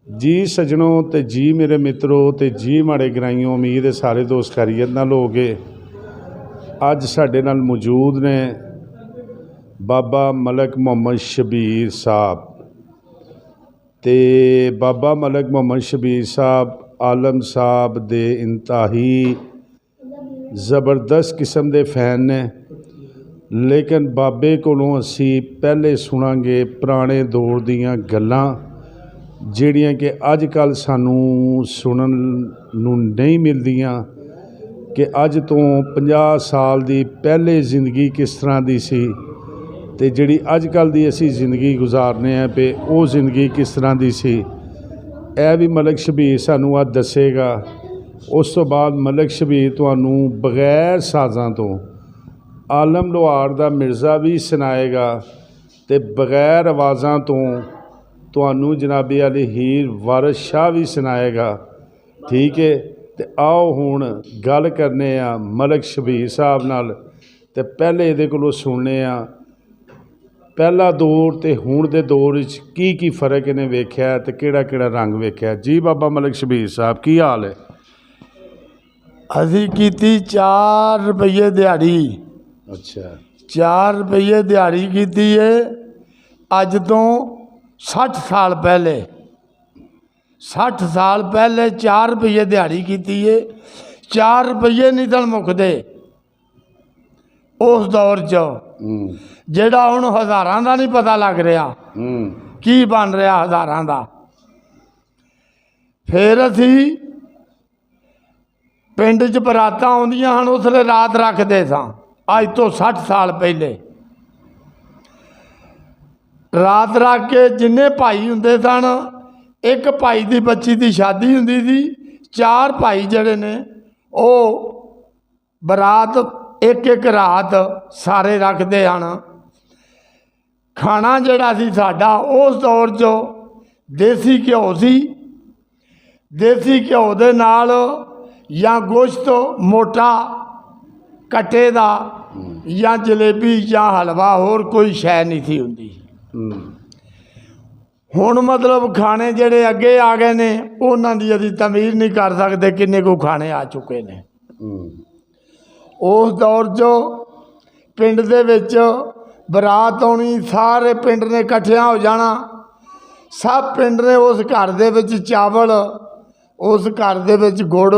जी सजनों ते जी मेरे मित्रों ते जी माड़े ग्राइयों, उम्मीद है सारे दोस्त खैरियत नाल हो गए। अज साडे नाल मौजूद ने बाबा मलक मुहम्मद शबीर साहब। ते बाबा मलक मुहम्मद शबीर साहब आलम साहब दे इंतहाई ज़बरदस्त किस्म के फैन ने, लेकिन बाबे कोलों असी पहले सुनांगे पुराने दौर दीयां गल्लां ਜਿਹੜੀਆਂ कि अज कल सानू सुनन नूं नहीं मिलदियां कि अज तो 50 साल की पहले जिंदगी किस तरह की सी ते जिहड़ी अज कल की असी जिंदगी गुजारने हैं पे वो जिंदगी किस तरह की सी। यह भी मलक शबीर सानू अज दसेगा। उस तो बाद मलक शबीर तुहानू बगैर साज़ां तो आलम लोहार दा मिर्ज़ा भी सुनाएगा ते बगैर आवाज़ां तो तुहानू जनाबे वाली हीर वारिस शाह भी सुनाएगा। ठीक है, तो आओ हुण गल करने मलक शबीर साहब नाल। ते पहले इहदे कोलों सुनने पहला दौर ते हुण दे दौर विच की फर्क इन्हें वेख्या ते किहड़ा रंग वेख्या। जी बाबा मलक शबीर साहब की हाल है? असी कीती 4 रुपये दिहाड़ी। अच्छा, 4 रुपये दिहाड़ी कीती है अज तो 60 साल पहले। 60 साल पहले 4 रुपये दिहाड़ी कीती है। 4 रुपये नहीं तन मुकदे उस दौर च, जेड़ा हुण हज़ारां दा नहीं पता लग रहा की बन रहा हज़ारां दा। फिर असी पिंड च बरातां आउंदियां हन, उसले रात रखते सां। अज तो 60 साल पहले रात रख के जिन्ने भाई हुंदे सन, एक भाई की बच्ची की शादी हुंदी सी, 4 भाई जड़े ने वो बरात एक रात सारे रखते हैं। खाना जड़ा सी साडा उस दौर चो देसी घ्यो सी। देसी घ्यो दे नाल या गोश्त मोटा कट्टे दा या जलेबी या हलवा, होर कोई शै नहीं थी हुंदी। हुण मतलब खाने जेड़े अगे आ गए ने उन्हां दी असीं तमीर नहीं कर सकते किन्ने को खाने आ चुके ने। उस दौर चो पिंड दे विच बरात आउणी, सारे पिंड ने इकट्ठियां हो जाना। सब पिंड ने उस घर दे विच चावल, उस घर दे विच गुड़,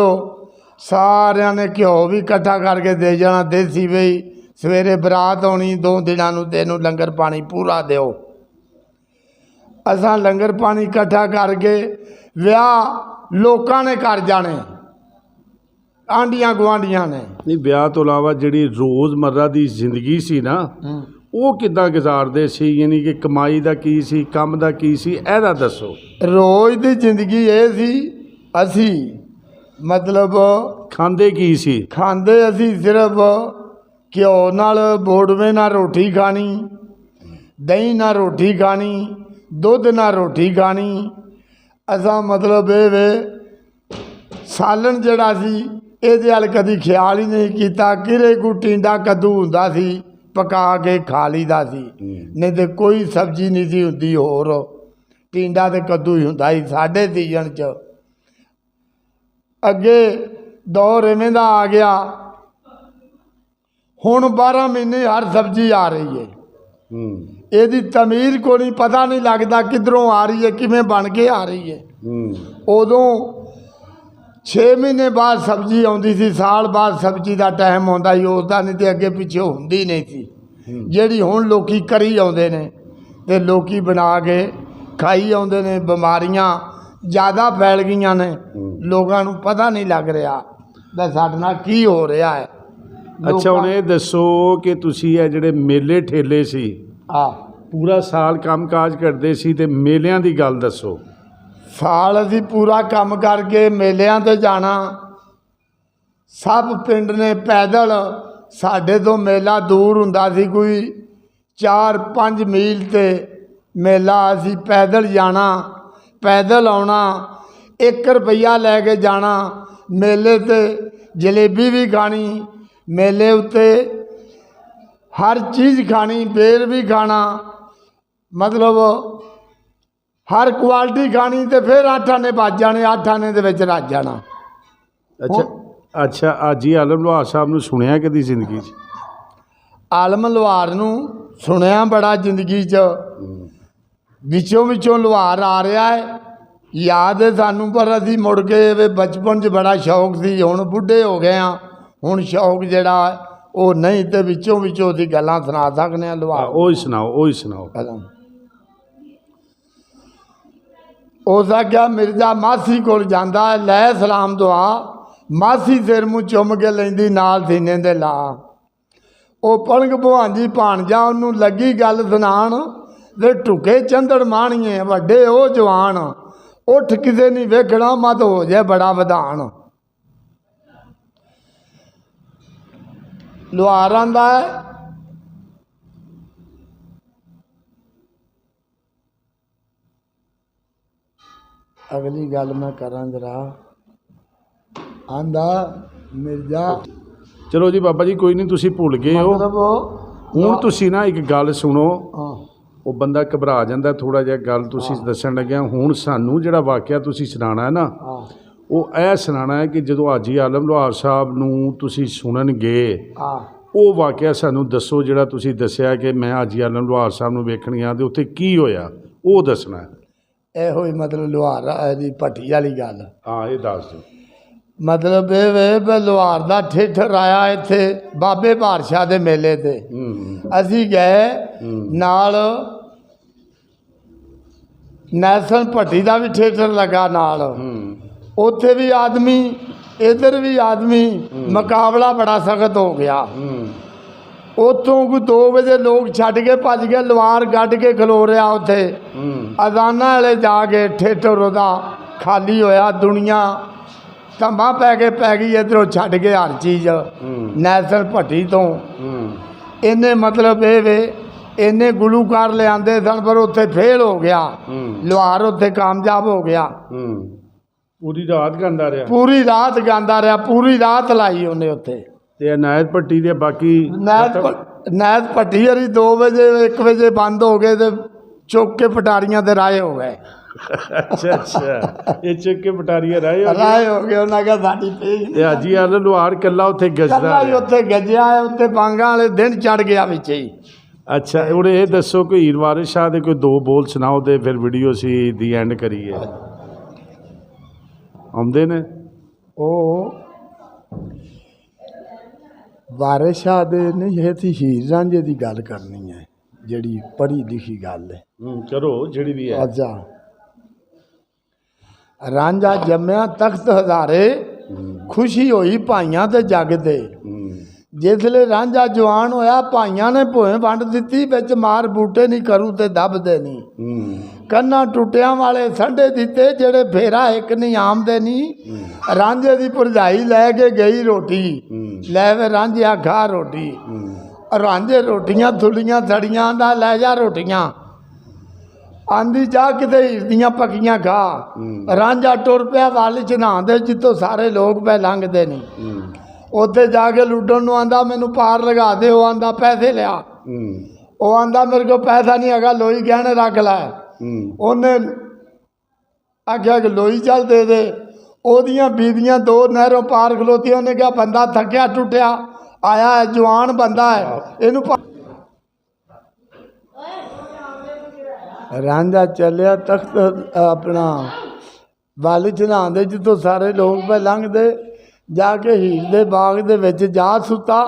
सारियां ने घ्यो भी इकट्ठा करके दे जाना। देसी बई सवेरे बरात आउणी, 2 दिनां नूं तेनूं लंगर पानी पूरा दिओ। असां लंगर पानी इकट्ठा करके विआह लोकां ने कर जाने, आंढियां गुआंढियां ने। नहीं, ब्याह तो इलावा जिहड़ी रोज़मर्रा की जिंदगी सी ना, वो किद्दां गुजारदे सी? यानी कि कमाई दा की सी, काम दा की सी, एहदा दसो। रोज़ दी जिंदगी ये सी, असी मतलब खांदे की सी? खांदे असी सिर्फ घ्यो नाल बोड़वे नाल रोटी खानी, दही नाल रोटी खानी, दुध नाल रोटी खानी। असां मतलब ये वे सालन जड़ा सी इहदे अल कदी ख्याल ही नहीं कीता। किरे को टिंडा कद्दू हुंदा सी, पका के खा लीदा सी, नहीं तो कोई सब्जी नहीं सी हुंदी। होर टिंडा ते कद्दू ही हुंदा ही साडे सीजन च। अगे दौर इवें दा आ गया, हुण 12 महीने हर सब्जी आ रही है। ਇਹਦੀ तमीर को नहीं पता नहीं लगता किधरों आ रही है, किमें बन के आ रही है। उदों 6 महीने बाद सब्जी आउंदी सी, साल बाद सब्जी का टाइम आउंदा ही, उसका नहीं तो अगे पिछे हुंदी नहीं थी। जिहड़ी हुण लोकी करी आउंदे ने ते लोकी बना के खाई आउंदे ने। बीमारियां ज़्यादा फैल गईयां ने, लोगों नूं पता नहीं लग रहा कि साडे नाल की हो रहा है। अच्छा, हुण ये दसो कि तुसीं ये जिहड़े मेले ठेले सी, पूरा साल काम काज करते सी, ते मेलियां दी गल दसो। साल असी पूरा काम करके मेलियां ते जाना। सब पिंड ने पैदल, साडे तो मेला दूर हुंदा सी कोई 4-5 मील ते मेला। असी पैदल जाना, पैदल आउणा, 1 रुपया लैके जाना। मेले ते जलेबी भी खानी, मेले उत्ते हर चीज़ खानी, बेर भी खाना। मतलब हर क्वालिटी खानी तो फिर 8 आने बच जाने, 8 आने दे विच रज जाना। ਅੱਛਾ ਅੱਛਾ ਹਾਜੀ ਆਲਮ ਲੋਹਾਰ ਸਾਹਿਬ ਨੂੰ ਸੁਣਿਆ ਕਦੀ ਜ਼ਿੰਦਗੀ 'ਚ? आलम लोहार नूं सुनिया बड़ा जिंदगी च, विचों विचों लोहार आ रहा है, याद है सानू, पर असी मुड़ के बचपन च बड़ा शौक सी, हुण बुढ़े हो गए हाँ, हुण शौक जिहड़ा वो नहीं, तो विचों विचों असीं गल्लां सुणा सकने हां लोहार। ਉਹ ਹੀ ਸੁਣਾਓ, ਉਹ ਹੀ ਸੁਣਾਓ। उस आख्या मिर्जा मासी कोल जांदा है, लै सलाम दुआ, मासी सिर मूँह चुम के लैंदी नाल सीने दे ला। ਉਹ ਪਲੰਗ ਭਵਾਂਜੀ ਭਾਣਜਾ ਉਹਨੂੰ ਲੱਗੀ ਗੱਲ ਸੁਣਾਣ, ਵੇ ਢੁਕੇ ਚੰਦੜ ਮਾਣੀਏ ਵੱਡੇ ਉਹ ਜਵਾਨ, ਉੱਠ ਕਿਸੇ ਨਹੀਂ ਵੇਖਣਾ ਮਤ ਹੋ ਜਾਏ ਬੜਾ ਵਿਧਾਨ। ਲੁਹਾਰ ਆਂਦਾ ਹੈ ਅਗਲੀ ਗੱਲ ਮੈਂ ਕਰਾਂ ਜਰਾ, ਆਂਦਾ ਮਿਰਜ਼ਾ ਚਲੋ ਜੀ ਬਾਬਾ ਜੀ ਕੋਈ ਨਹੀਂ, ਤੁਸੀਂ ਭੁੱਲ ਗਏ ਹੋ। ਮਤਲਬ ਹੁਣ ਤੁਸੀਂ ਨਾ ਇੱਕ ਗੱਲ ਸੁਣੋ, ਹਾਂ ਉਹ ਬੰਦਾ ਘਬਰਾ ਜਾਂਦਾ ਥੋੜਾ ਜਿਹਾ, ਗੱਲ ਤੁਸੀਂ ਦੱਸਣ ਲੱਗਿਆ। ਹੁਣ ਸਾਨੂੰ ਜਿਹੜਾ ਵਾਕਿਆ ਤੁਸੀਂ ਸੁਣਾਉਣਾ ਹੈ ਨਾ, ਹਾਂ ਉਹ ਇਹ ਸੁਣਾਉਣਾ ਹੈ ਕਿ ਜਦੋਂ ਹਾਜੀ ਆਲਮ ਲੋਹਾਰ ਸਾਹਿਬ ਨੂੰ ਤੁਸੀਂ ਸੁਣਨਗੇ, ਹਾਂ ਉਹ ਵਾਕਿਆ ਸਾਨੂੰ ਦੱਸੋ ਜਿਹੜਾ ਤੁਸੀਂ ਦੱਸਿਆ ਕਿ ਮੈਂ ਹਾਜੀ ਆਲਮ ਲੋਹਾਰ ਸਾਹਿਬ ਨੂੰ ਵੇਖਣ ਗਿਆ ਤੇ ਉੱਥੇ ਕੀ ਹੋਇਆ, ਉਹ ਦੱਸਣਾ ਹੈ। ਇਹੋ ਹੀ ਮਤਲਬ ਲੁਹਾਰ ਦੀ ਭੱਠੀ ਵਾਲੀ ਗੱਲ। ਹਾਂ ਇਹ ਦੱਸ ਦਿਓ। ਮਤਲਬ ਇਹ ਵੇ ਲੁਹਾਰ ਦਾ ਠੇਠਰ ਆਇਆ ਇੱਥੇ ਬਾਬੇ ਬਾਦਸ਼ਾਹ ਦੇ ਮੇਲੇ ਤੇ, ਅਸੀਂ ਗਏ ਨਾਲ, ਨੈਸਨ ਭੱਟੀ ਦਾ ਵੀ ਠੇਠਰ ਲੱਗਾ ਨਾਲ, ਉੱਥੇ ਵੀ ਆਦਮੀ ਇੱਧਰ ਵੀ ਆਦਮੀ, ਮੁਕਾਬਲਾ ਬੜਾ ਸਖਤ ਹੋ ਗਿਆ। ਉੱਥੋਂ ਕੋਈ 2 ਵਜੇ ਲੋਕ ਛੱਡ ਕੇ ਭੱਜ ਗਏ, ਲੁਹਾਰ ਗੱਡ ਕੇ ਖਲੋ ਰਿਹਾ ਉੱਥੇ। ਅਜ਼ਾਨਾਂ ਵਾਲੇ ਜਾ ਕੇ ਠੇਠਰ ਉਹਦਾ ਖਾਲੀ ਹੋਇਆ, ਦੁਨੀਆ ਧੰਮਾ ਪੈ ਗਈ ਇੱਧਰੋਂ ਛੱਡ ਕੇ ਹਰ ਚੀਜ਼ ਨੈਸਨ ਭੱਟੀ ਤੋਂ। ਇਹਨੇ ਮਤਲਬ ਇਹ ਵੇ ਇਹਨੇ ਗੁਲੂਕਾਰ ਲਿਆਂਦੇ ਸਨ, ਪਰ ਉੱਥੇ ਫੇਲ ਹੋ ਗਿਆ, ਲੁਹਾਰ ਉੱਥੇ ਕਾਮਯਾਬ ਹੋ ਗਿਆ। ਪੂਰੀ ਰਾਤ ਗਾਉਂਦਾ ਰਿਹਾ, ਪੂਰੀ ਰਾਤ ਗਾਉਂਦਾ ਰਿਹਾ, ਪੂਰੀ ਰਾਤ ਲਾਈ ਉਹਨੇ ਉੱਥੇ। ਤੇ ਅਨਾਇਤ ਭੱਟੀ ਦੇ ਬਾਕੀ ਨੈਤ ਭੱਟੀ ਹਰੀ 2 ਵਜੇ 1 ਵਜੇ ਬੰਦ ਹੋ ਗਏ ਤੇ ਚੁੱਕ ਕੇ ਪਟਾਰੀਆਂ ਤੇ ਰਾਏ ਹੋ ਗਏ। ਅੱਛਾ ਅੱਛਾ, ਇਹ ਚੁੱਕ ਕੇ ਪਟਾਰੀਆਂ ਰਾਏ ਹੋ ਗਏ। ਉਹਨਾਂ ਕਿਹਾ ਸਾਡੀ ਪੇਜ ਤੇ ਹਾਜੀ ਆਲਮ ਲੋਹਾਰ ਕੱਲਾ ਉੱਥੇ ਗੱਜਦਾ ਹੀ ਉੱਥੇ ਗੱਜਿਆ, ਉੱਥੇ ਬਾਂਗਾਂ ਵਾਲੇ ਦਿਨ ਚੜ ਗਿਆ ਵਿੱਚ ਹੀ। ਅੱਛਾ ਹੁਣ ਇਹ ਦੱਸੋ ਕਿ ਹੀਰ ਵਾਰਿਸ ਸ਼ਾਹ ਦੇ ਕੋਈ 2 ਬੋਲ ਸੁਣਾਓ ਤੇ ਫਿਰ ਵੀਡੀਓ ਸੀ ਦੀ ਐਂਡ ਕਰੀਏ। ਆਉਂਦੇ ਨੇ ਉਹ ਵਾਰਿਸ ਸ਼ਾਹ ਦੇ ਨਹੀਂ, ਇਹ ਸੀ ਹੀਰ ਰਾਂਝੇ ਦੀ ਗੱਲ ਕਰਨੀ ਹੈ, ਜਿਹੜੀ ਪੜ੍ਹੀ ਲਿਖੀ ਗੱਲ ਹੈ। ਕਰੋ ਜਿਹੜੀ ਵੀ ਹੈ। ਅੱਛਾ, ਰਾਂਝਾ ਜੰਮਿਆ ਤਖਤ ਹਜ਼ਾਰੇ, ਖੁਸ਼ੀ ਹੋਈ ਭਾਈਆਂ ਤੇ ਜੱਗ ਤੇ। ਜਿਸਲੇ ਰਾਂਝਾ ਜਵਾਨ ਹੋਇਆ, ਭਾਈਆਂ ਨੇ ਭੋਏ ਵੰਡ ਦਿੱਤੀ, ਵਿੱਚ ਮਾਰ ਬੂਟੇ ਨਹੀਂ ਕਰੂ ਤੇ ਦੱਬਦੇ ਨਹੀਂ। ਕੰਨਾਂ ਟੁੱਟਿਆਂ ਵਾਲੇ ਸੰਡੇ ਦਿੱਤੇ, ਜਿਹੜੇ ਫੇਰਾ ਇੱਕ ਨਹੀਂ ਆਮਦੇ ਨਹੀਂ। ਰਾਂਝੇ ਦੀ ਭਰਜਾਈ ਲੈ ਕੇ ਗਈ ਰੋਟੀ, ਲੈ ਵੇ ਰਾਂਝਿਆ ਖਾ ਰੋਟੀ। ਰਾਂਝੇ ਰੋਟੀਆਂ ਥੁੱਲੀਆਂ ਸੜੀਆਂ ਦਾ, ਲੈ ਜਾ ਰੋਟੀਆਂ। ਆਂਦੀ ਜਾ ਕਿਤੇ ਹੀਰ ਦੀਆਂ ਪੱਕੀਆਂ ਖਾ। ਰਾਂਝਾ ਟੁਰ ਪਿਆ ਵੱਲ ਚਨਾਹ ਦੇ, ਜਿੱਥੋਂ ਸਾਰੇ ਲੋਕ ਪੈ ਲੰਘਦੇ ਨਹੀਂ। ਉੱਥੇ ਜਾ ਕੇ ਲੁੱਟਣ ਨੂੰ ਆਂਦਾ, ਮੈਨੂੰ ਪਾਰ ਲਗਾ ਦੇ। ਉਹ ਆਂਦਾ ਪੈਸੇ ਲਿਆ। ਉਹ ਆਂਦਾ ਮੇਰੇ ਕੋਲ ਪੈਸਾ ਨਹੀਂ ਹੈਗਾ, ਲੋਈ ਗਹਿਣੇ ਰੱਖ ਲੈ। ਉਹਨੇ ਆਖਿਆ ਕਿ ਲੋਈ ਚੱਲ ਦੇ ਦੇ। ਉਹਦੀਆਂ ਬੀਬੀਆਂ 2 ਨਹਿਰੋਂ ਪਾਰ ਖਲੋਤੀਆਂ। ਉਹਨੇ ਕਿਹਾ ਬੰਦਾ ਥੱਕਿਆ ਟੁੱਟਿਆ ਆਇਆ ਹੈ, ਜਵਾਨ ਬੰਦਾ ਹੈ, ਇਹਨੂੰ ਰਾਂਝਾ ਚੱਲਿਆ ਤਖਤ ਆਪਣਾ ਵੱਲ ਚਨਾਹ ਦੇ, ਜਿੱਥੋਂ ਸਾਰੇ ਲੋਕ ਪੈ ਲੰਘਦੇ। ਜਾ ਕੇ ਹੀਰ ਦੇ ਬਾਗ ਦੇ ਵਿੱਚ ਜਾ ਸੁੱਤਾ।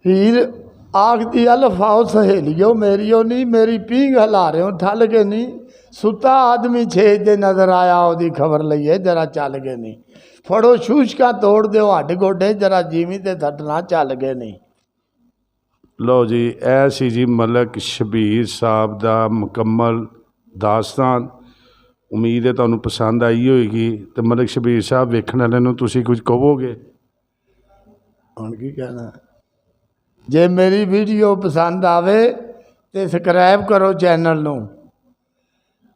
ਹੀਰ ਆਖਦੀ ਅਲਫਾਓ ਸਹੇਲੀਓ ਮੇਰੀਓ ਨਹੀਂ, ਮੇਰੀ ਪੀਂਘ ਹਿਲਾ ਰਿਓ ਠੱਲ ਕੇ ਨਹੀਂ। ਸੁੱਤਾ ਆਦਮੀ ਛੇਜ ਦੇ ਨਜ਼ਰ ਆਇਆ, ਉਹਦੀ ਖਬਰ ਲਈਏ ਜਰਾ ਚੱਲ ਕੇ ਨਹੀਂ। ਫੜੋ ਸ਼ੂਸ਼ਕਾ ਤੋੜ ਦਿਓ ਹੱਡ ਗੋਡੇ, ਜਰਾ ਜੀਵੀ ਤੇ ਥੱਟਣਾ ਚੱਲ ਗਏ ਨਹੀਂ। ਲਓ ਜੀ, ਇਹ ਸੀ ਜੀ ਮਲਕ ਸ਼ਬੀਰ ਸਾਹਿਬ ਦਾ ਮੁਕੰਮਲ ਦਾਸਤਾਨ। ਉਮੀਦ ਹੈ ਤੁਹਾਨੂੰ ਪਸੰਦ ਆਈ ਹੋਏਗੀ। ਤੇ ਮਲਕ ਸ਼ਬੀਰ ਸਾਹਿਬ ਵੇਖਣ ਵਾਲਿਆਂ ਨੂੰ ਤੁਸੀਂ ਕੁਝ ਕਹੋਗੇ? ਹੁਣ ਕੀ ਕਹਿਣਾ, ਜੇ ਮੇਰੀ ਵੀਡੀਓ ਪਸੰਦ ਆਵੇ ਤੇ ਸਬਸਕ੍ਰਾਈਬ ਕਰੋ ਚੈਨਲ ਨੂੰ।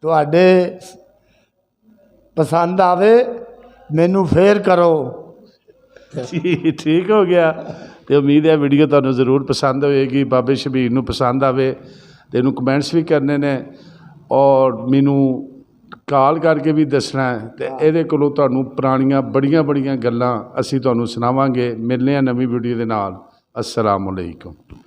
ਤੁਹਾਡੇ ਪਸੰਦ ਆਵੇ ਮੈਨੂੰ ਫੇਰ ਕਰੋ ਜੀ। ਠੀਕ ਹੋ ਗਿਆ। ਤੇ ਉਮੀਦ ਹੈ ਵੀਡੀਓ ਤੁਹਾਨੂੰ ਜ਼ਰੂਰ ਪਸੰਦ ਹੋਏਗੀ। ਬਾਬੇ ਸ਼ਬੀਰ ਨੂੰ ਪਸੰਦ ਆਵੇ ਤੇ ਇਹਨੂੰ ਕਮੈਂਟਸ ਵੀ ਕਰਨੇ ਨੇ। ਔਰ ਮੈਨੂੰ ਕਾਲ ਕਰਕੇ ਵੀ ਦੱਸਣਾ ਹੈ ਤੇ ਇਹਦੇ ਕੋਲੋਂ ਤੁਹਾਨੂੰ ਪੁਰਾਣੀਆਂ ਬੜੀਆਂ ਗੱਲਾਂ ਅਸੀਂ ਤੁਹਾਨੂੰ ਸੁਣਾਵਾਂਗੇ। ਮਿਲਦੇ ਹਾਂ ਨਵੀਂ ਵੀਡੀਓ ਦੇ ਨਾਲ। अस्सलाम वालेकुम।